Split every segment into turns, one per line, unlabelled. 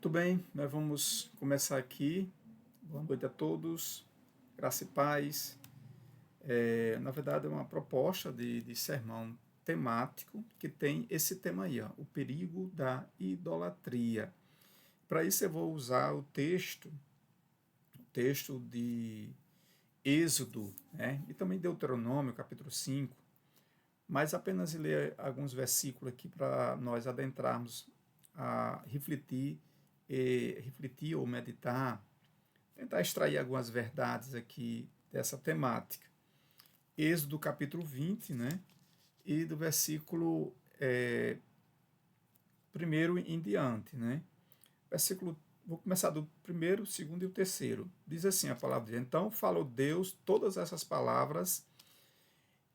Muito bem, nós vamos começar aqui. Boa noite a todos, graça e paz. Na verdade, é uma proposta de sermão temático que tem esse tema aí, ó, o perigo da idolatria. Para isso, eu vou usar o texto de Êxodo, né, e também Deuteronômio, capítulo 5, mas apenas ler alguns versículos aqui para nós adentrarmos a refletir ou meditar, tentar extrair algumas verdades aqui dessa temática. Êxodo capítulo 20, né? E do versículo 1 em diante, né? Vou começar do primeiro, segundo e o terceiro. Diz assim a palavra de Deus: Então falou Deus todas essas palavras: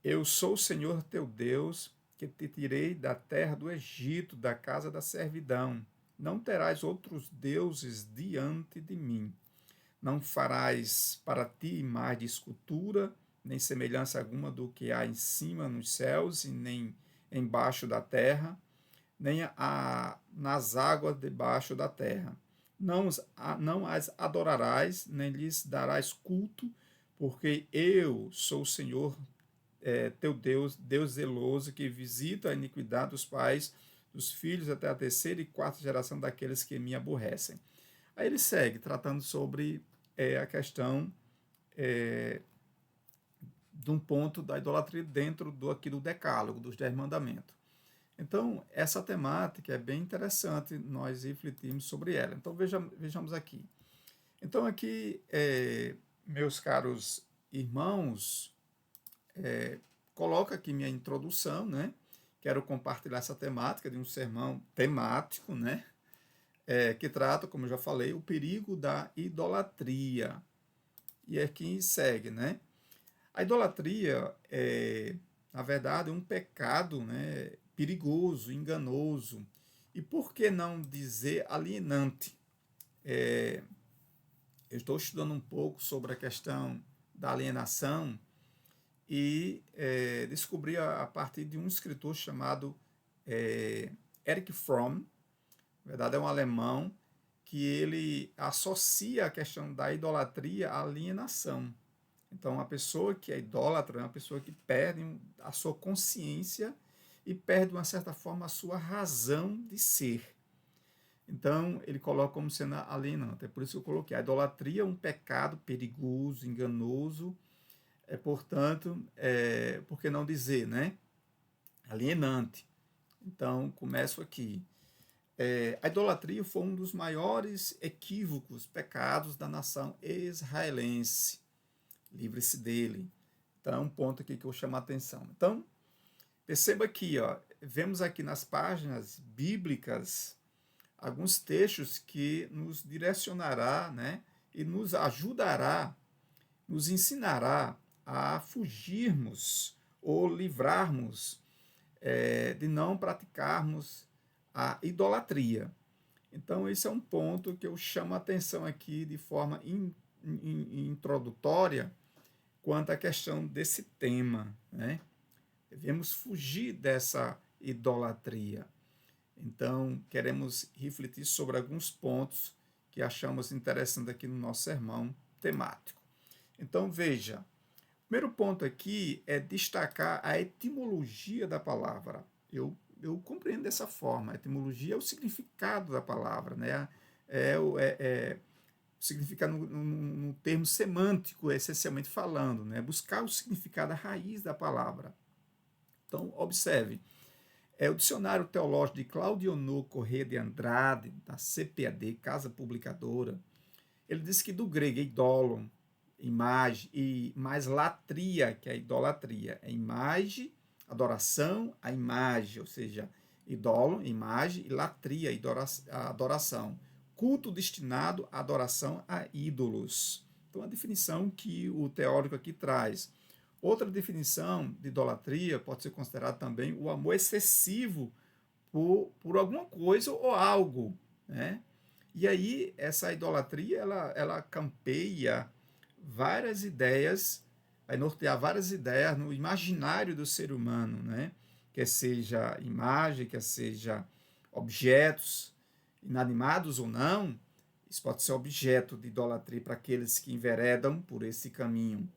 Eu sou o Senhor teu Deus, que te tirei da terra do Egito, da casa da servidão. Não terás outros deuses diante de mim. Não farás para ti imagem de escultura, nem semelhança alguma do que há em cima nos céus, e nem embaixo da terra, nem nas águas debaixo da terra. Não as adorarás, nem lhes darás culto, porque eu sou o Senhor teu Deus, Deus zeloso, que visita a iniquidade dos pais, dos filhos, até a terceira e quarta geração daqueles que me aborrecem. Aí ele segue, tratando sobre a questão de um ponto da idolatria dentro aqui do decálogo, dos 10 mandamentos. Então, essa temática é bem interessante, nós refletimos sobre ela. Então, vejamos aqui. Então, aqui, meus caros irmãos, coloco aqui minha introdução, né? Quero compartilhar essa temática de um sermão temático, né? Que trata, como eu já falei, o perigo da idolatria. E aqui segue, né? A idolatria na verdade, um pecado, né, perigoso, enganoso. E por que não dizer alienante? Eu estou estudando um pouco sobre a questão da alienação e descobri a partir de um escritor chamado Erich Fromm. Na verdade, é um alemão que ele associa a questão da idolatria à alienação. Então, a pessoa que é idólatra é uma pessoa que perde a sua consciência e perde, de uma certa forma, a sua razão de ser. Então, ele coloca como sendo alienante. É por isso que eu coloquei. A idolatria é um pecado perigoso, enganoso, portanto, por que não dizer, né? Alienante. Então, começo aqui. A idolatria foi um dos maiores equívocos, pecados da nação israelense. Livre-se dele. Então, é um ponto aqui que eu chamo a atenção. Então, perceba aqui, ó, vemos aqui nas páginas bíblicas alguns textos que nos direcionará, né, e nos ajudará, nos ensinará a fugirmos ou livrarmos de não praticarmos a idolatria. Então, esse é um ponto que eu chamo a atenção aqui de forma introdutória quanto à questão desse tema, né? Devemos fugir dessa idolatria. Então, queremos refletir sobre alguns pontos que achamos interessantes aqui no nosso sermão temático. Então, veja, o primeiro ponto aqui é destacar a etimologia da palavra. Eu compreendo dessa forma. A etimologia é o significado da palavra, né? Significa no termo semântico, essencialmente falando, né? Buscar o significado, a raiz da palavra. Então, observe, o dicionário teológico de Claudionor Corrêa de Andrade, da CPAD, Casa Publicadora, ele diz que do grego idólon, imagem, e mais latria, que é a idolatria, é imagem, adoração, a imagem, ou seja, idólon, imagem, e latria, adoração. Culto destinado à adoração a ídolos. Então, a definição que o teórico aqui traz. Outra definição de idolatria pode ser considerada também o amor excessivo por alguma coisa ou algo, né? E aí, essa idolatria, ela campeia várias ideias, vai nortear várias ideias no imaginário do ser humano, né? Quer seja imagem, quer seja objetos. inanimados ou não, isso pode ser objeto de idolatria para aqueles que enveredam por esse caminho.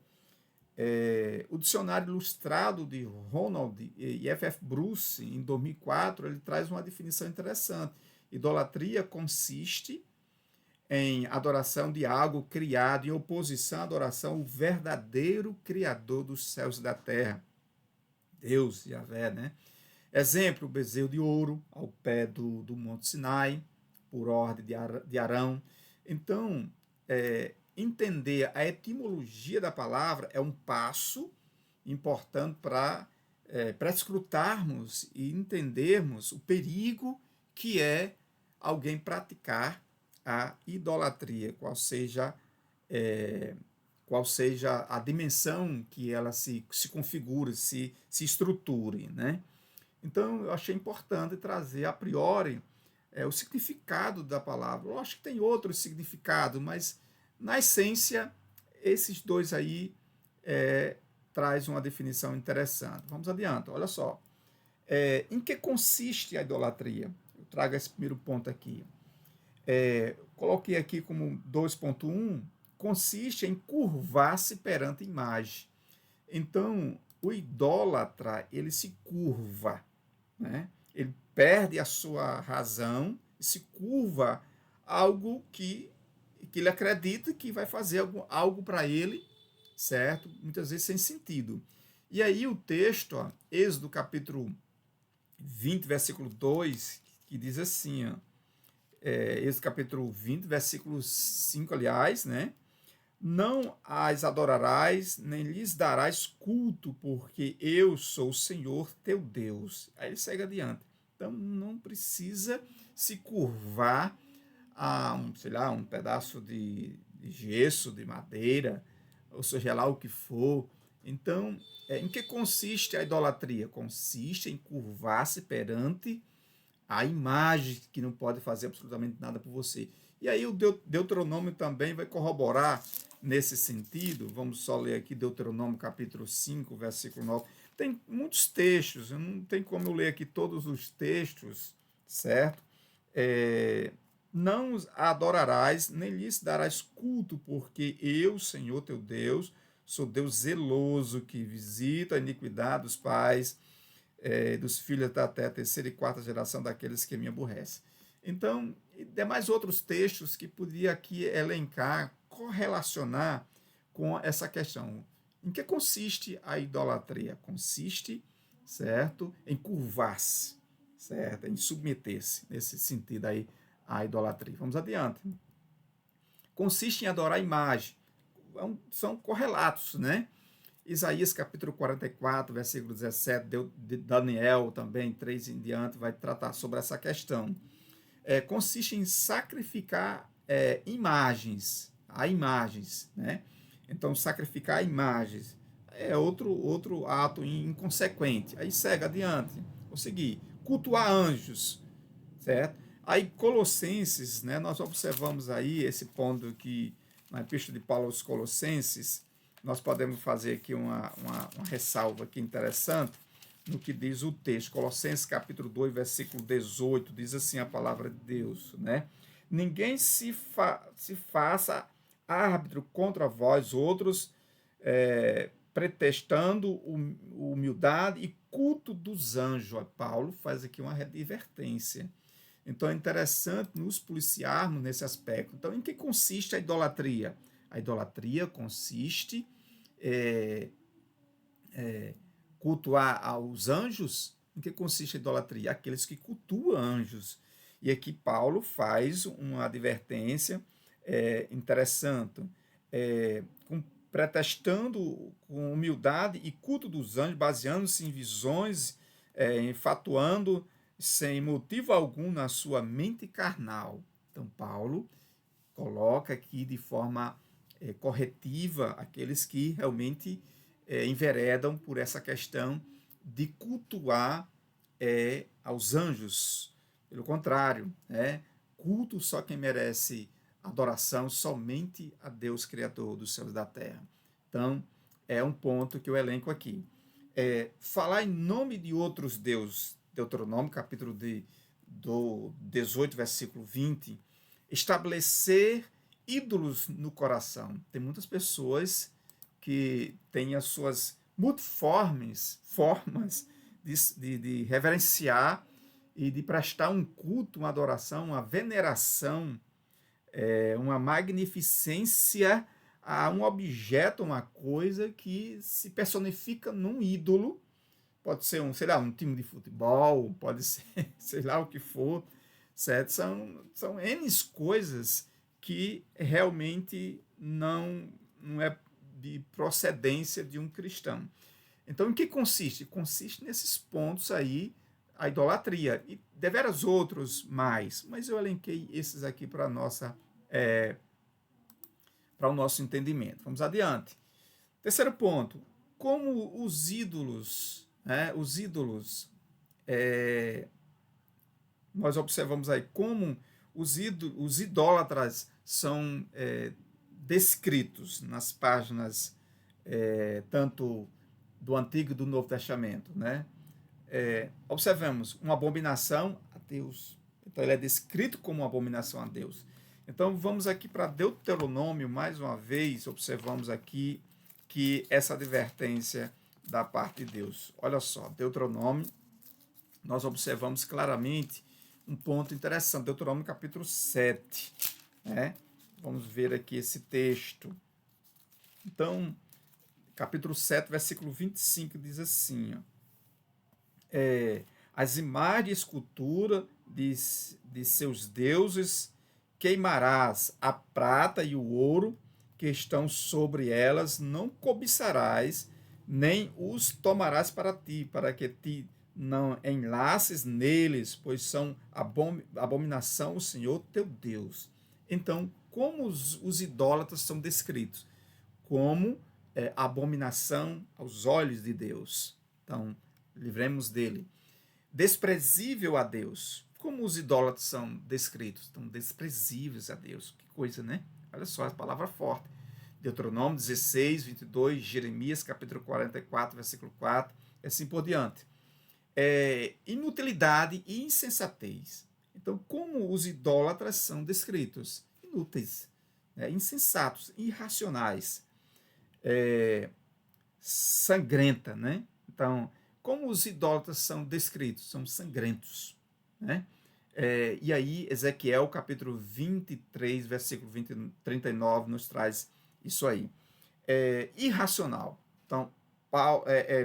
O dicionário ilustrado de Ronald e F.F. Bruce, em 2004, ele traz uma definição interessante. Idolatria consiste em adoração de algo criado em oposição à adoração ao verdadeiro Criador dos céus e da terra, Deus, Yahvé, né? Exemplo, o bezerro de ouro ao pé do Monte Sinai, por ordem de Arão. Então, entender a etimologia da palavra é um passo importante para escrutarmos e entendermos o perigo que é alguém praticar a idolatria, qual seja a dimensão que ela se configure, se estruture, né? Então, eu achei importante trazer a priori o significado da palavra. Eu acho que tem outros significados, mas, na essência, esses dois aí traz uma definição interessante. Vamos adiante, olha só. Em que consiste a idolatria? Eu trago esse primeiro ponto aqui. Coloquei aqui como 2.1, consiste em curvar-se perante a imagem. Então, o idólatra, ele se curva, né? Ele perde a sua razão e se curva a algo que ele acredita que vai fazer algo para ele, certo? Muitas vezes sem sentido. E aí o texto, ó, Êxodo capítulo 20, versículo 2, que diz assim, ó, Êxodo capítulo 20, versículo 5, aliás, né? Não as adorarás, nem lhes darás culto, porque eu sou o Senhor teu Deus. Aí ele segue adiante. Então, não precisa se curvar a um pedaço de gesso, de madeira, ou seja lá o que for. Então, em que consiste a idolatria? Consiste em curvar-se perante a imagem que não pode fazer absolutamente nada por você. E aí o Deuteronômio também vai corroborar nesse sentido. Vamos só ler aqui Deuteronômio capítulo 5, versículo 9. Tem muitos textos, não tem como eu ler aqui todos os textos, certo? Não adorarás, nem lhes darás culto, porque eu, Senhor teu Deus, sou Deus zeloso, que visita a iniquidade dos pais, dos filhos até a terceira e quarta geração daqueles que me aborrecem. Então, e demais outros textos que podia aqui elencar, correlacionar com essa questão. Em que consiste a idolatria? Consiste, certo, em curvar-se, certo, em submeter-se, nesse sentido aí, à idolatria. Vamos adiante. Consiste em adorar a imagem. São correlatos, né? Isaías capítulo 44, versículo 17, Daniel também, 3 em diante, vai tratar sobre essa questão. Consiste em sacrificar imagens, né? Então, sacrificar imagens é outro ato inconsequente. Aí segue adiante, vou seguir. Cultuar anjos, certo? Aí, Colossenses, né? Nós observamos aí esse ponto que na Epístola de Paulo aos Colossenses, nós podemos fazer aqui uma ressalva aqui interessante no que diz o texto. Colossenses capítulo 2, versículo 18, diz assim a palavra de Deus, né? Ninguém se faça árbitro contra vós outros, pretextando humildade e culto dos anjos. Paulo faz aqui uma advertência. Então é interessante nos policiarmos nesse aspecto. Então, em que consiste a idolatria? A idolatria consiste cultuar aos anjos. Em que consiste a idolatria? Aqueles que cultuam anjos. E aqui Paulo faz uma advertência interessante, pretextando com humildade e culto dos anjos, baseando-se em visões, enfatuando sem motivo algum na sua mente carnal. Então, Paulo coloca aqui de forma corretiva aqueles que realmente enveredam por essa questão de cultuar aos anjos. Pelo contrário, culto só quem merece adoração somente a Deus Criador dos céus e da terra. Então, é um ponto que eu elenco aqui. Falar em nome de outros deuses, Deuteronômio, capítulo do 18, versículo 20, estabelecer ídolos no coração. Tem muitas pessoas que têm as suas multiformes formas de reverenciar e de prestar um culto, uma adoração, uma veneração, uma magnificência a um objeto, uma coisa que se personifica num ídolo. Pode ser um time de futebol, pode ser, sei lá o que for, certo? São N coisas que realmente não é de procedência de um cristão. Então, em que consiste? Consiste nesses pontos aí, a idolatria. E deveras outros mais, mas eu elenquei esses aqui para o nosso entendimento. Vamos adiante. Terceiro ponto, como os ídolos, nós observamos aí como os idólatras são descritos nas páginas tanto do Antigo e do Novo Testamento, né? Observamos uma abominação a Deus. Então ele é descrito como uma abominação a Deus. Então vamos aqui para Deuteronômio, mais uma vez, observamos aqui que essa advertência da parte de Deus. Olha só, Deuteronômio, nós observamos claramente um ponto interessante, Deuteronômio capítulo 7, né? Vamos ver aqui esse texto. Então, capítulo 7, versículo 25, diz assim, ó, as imagens de escultura de seus deuses queimarás, a prata e o ouro que estão sobre elas não cobiçarás, nem os tomarás para ti, para que te não enlaces neles, pois são abominação ao Senhor teu Deus. Então, como os idólatras são descritos? Como abominação aos olhos de Deus. Então, livremos dele. Desprezível a Deus. Como os idólatras são descritos? Estão desprezíveis a Deus. Que coisa, né? Olha só, a palavra forte. Deuteronômio 16, 22, Jeremias capítulo 44, versículo 4, e assim por diante. Inutilidade e insensatez. Então, como os idólatras são descritos? Inúteis, insensatos, irracionais, sangrenta, né? Então, como os idólatras são descritos? São sangrentos, né? E aí, Ezequiel, capítulo 23, versículo 39, nos traz isso aí. Irracional. Então,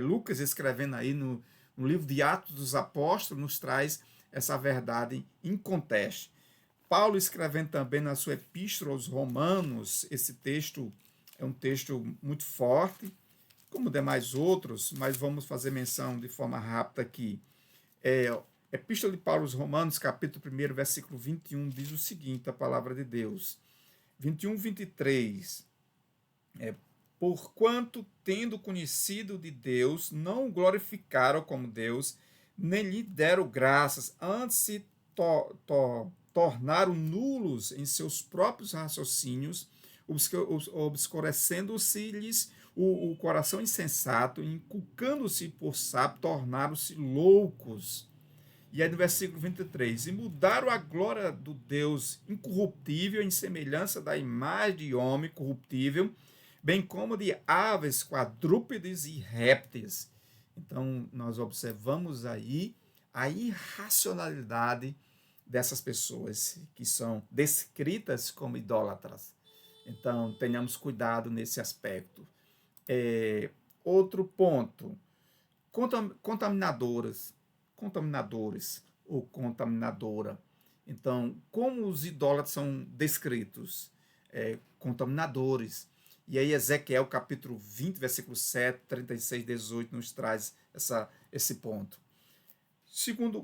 Lucas, escrevendo aí no livro de Atos dos Apóstolos, nos traz essa verdade inconteste. Paulo, escrevendo também na sua epístola aos Romanos, esse texto é um texto muito forte, como demais outros, mas vamos fazer menção de forma rápida aqui. Epístola de Paulo aos Romanos, capítulo 1, versículo 21, diz o seguinte, a palavra de Deus. 21, 23. Porquanto, tendo conhecido de Deus, não o glorificaram como Deus, nem lhe deram graças, antes se tornaram nulos em seus próprios raciocínios, obscurecendo-se-lhes o coração insensato, inculcando-se por sábio, tornaram-se loucos. E aí no versículo 23, e mudaram a glória do Deus incorruptível em semelhança da imagem de homem corruptível, bem como de aves, quadrúpedes e répteis. Então, nós observamos aí a irracionalidade dessas pessoas que são descritas como idólatras. Então, tenhamos cuidado nesse aspecto. Outro ponto, contaminadores ou contaminadora. Então, como os idólatras são descritos? Contaminadores. E aí Ezequiel capítulo 20, versículo 7, 36, 18 nos traz esse ponto.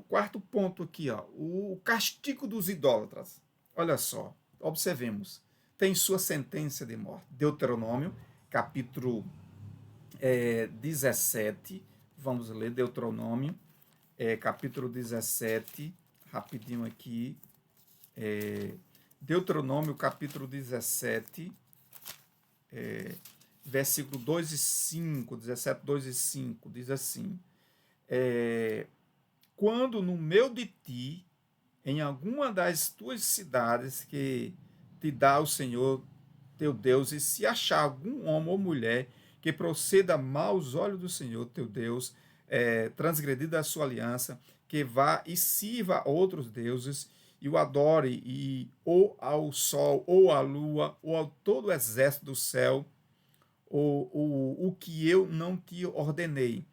Quarto ponto aqui, ó, o castigo dos idólatras. Olha só, observemos. Tem sua sentença de morte. Deuteronômio, capítulo 17. Vamos ler Deuteronômio, capítulo 17. Rapidinho aqui. Deuteronômio, capítulo 17. Versículo 2 e 5, 17, 2 e 5, diz assim: quando no meio de ti em alguma das tuas cidades que te dá o Senhor teu Deus, e se achar algum homem ou mulher que proceda mal aos olhos do Senhor teu Deus, transgredida a sua aliança, que vá e sirva a outros deuses e o adore, e ou ao sol, ou à lua, ou ao todo o exército do céu, o que eu não te ordenei,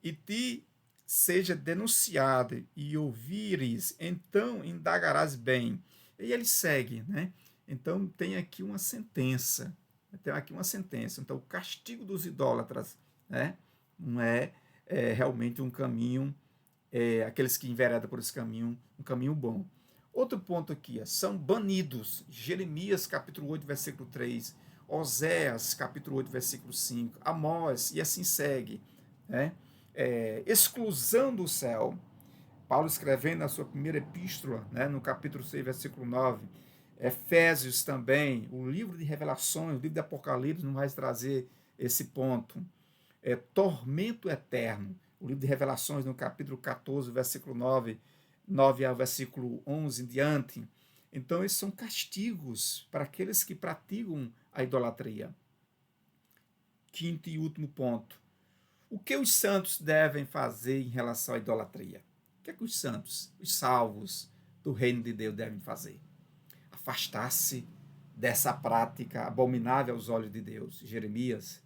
e te seja denunciado e ouvires, então indagarás bem. E ele segue, né? Então tem aqui uma sentença. Tem aqui uma sentença. Então o castigo dos idólatras, né? Não é realmente um caminho, aqueles que enveredam por esse caminho, um caminho bom. Outro ponto aqui, são banidos. Jeremias capítulo 8, versículo 3. Oséias capítulo 8, versículo 5. Amós, e assim segue, né? Exclusão do céu. Paulo escrevendo na sua primeira epístola, né, no capítulo 6, versículo 9. Efésios também, o livro de Revelações, o livro de Apocalipse não vai trazer esse ponto. Tormento eterno. O livro de Revelações, no capítulo 14, versículo 9 ao versículo 11 em diante. Então, esses são castigos para aqueles que praticam a idolatria. Quinto e último ponto. O que os santos devem fazer em relação à idolatria? O que é que os santos, os salvos do reino de Deus devem fazer? Afastar-se dessa prática abominável aos olhos de Deus. Jeremias,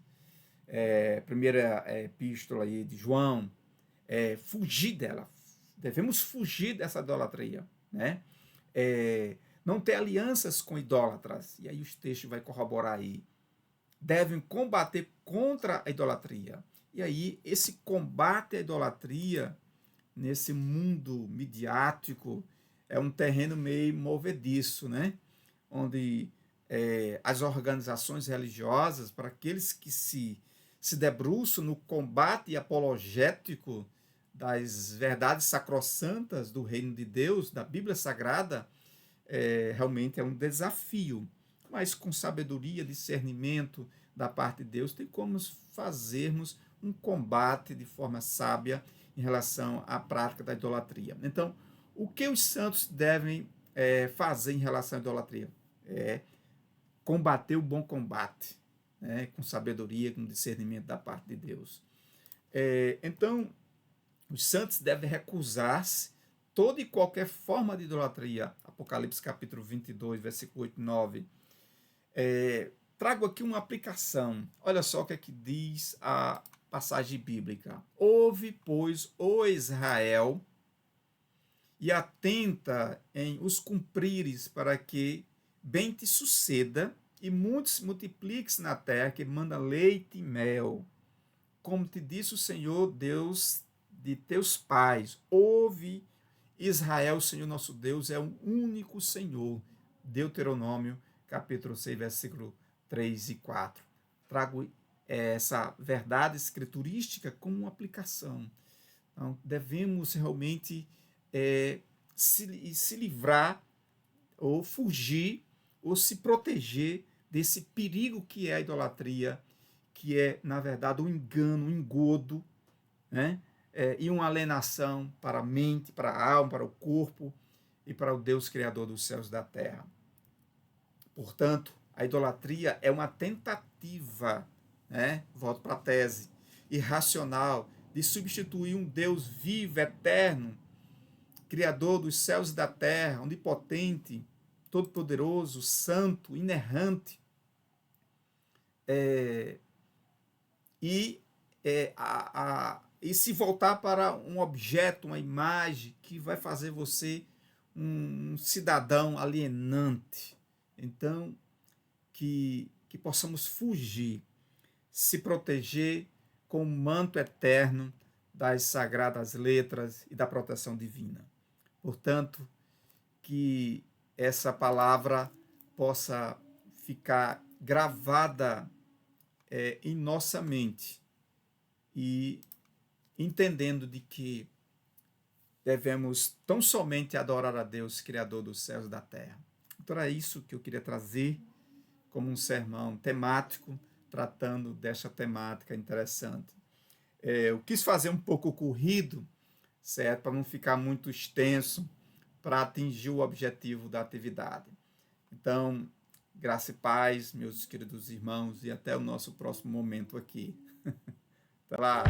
primeira epístola aí de João, fugir dela. Devemos fugir dessa idolatria, né? Não ter alianças com idólatras. E aí os textos vai corroborar aí. Devem combater contra a idolatria. E aí esse combate à idolatria nesse mundo midiático é um terreno meio movediço, né? Onde as organizações religiosas, para aqueles que se debruçam no combate apologético das verdades sacrossantas do reino de Deus, da Bíblia Sagrada, realmente é um desafio. Mas com sabedoria, discernimento da parte de Deus, tem como fazermos um combate de forma sábia em relação à prática da idolatria. Então, o que os santos devem fazer em relação à idolatria? Combater o bom combate, né? Com sabedoria, com discernimento da parte de Deus. Então, os santos devem recusar-se toda e qualquer forma de idolatria. Apocalipse capítulo 22, versículo 8 e 9. Trago aqui uma aplicação. Olha só o que é que diz a passagem bíblica. Ouve, pois, ó Israel, e atenta em os cumprires, para que bem te suceda, e muitos multipliques na terra, que manda leite e mel. Como te disse o Senhor, Deus de teus pais. Ouve, Israel, o Senhor nosso Deus é um único Senhor. Deuteronômio, capítulo 6, versículo 3 e 4. Trago essa verdade escriturística como uma aplicação. Então, devemos realmente se livrar, ou fugir, ou se proteger desse perigo que é a idolatria, que é, na verdade, um engano, um engodo, né? E uma alienação para a mente, para a alma, para o corpo e para o Deus Criador dos céus e da terra. Portanto, a idolatria é uma tentativa, né? Volto para a tese, irracional, de substituir um Deus vivo, eterno, Criador dos céus e da terra, onipotente, todo-poderoso, santo, inerrante, e se voltar para um objeto, uma imagem que vai fazer você um cidadão alienante. Então, que possamos fugir, se proteger com o manto eterno das sagradas letras e da proteção divina. Portanto, que essa palavra possa ficar gravada em nossa mente, e entendendo de que devemos tão somente adorar a Deus, Criador dos céus e da terra. Então era isso que eu queria trazer como um sermão temático, tratando dessa temática interessante. Eu quis fazer um pouco corrido, certo? Para não ficar muito extenso, para atingir o objetivo da atividade. Então, graça e paz, meus queridos irmãos, e até o nosso próximo momento aqui. Até lá!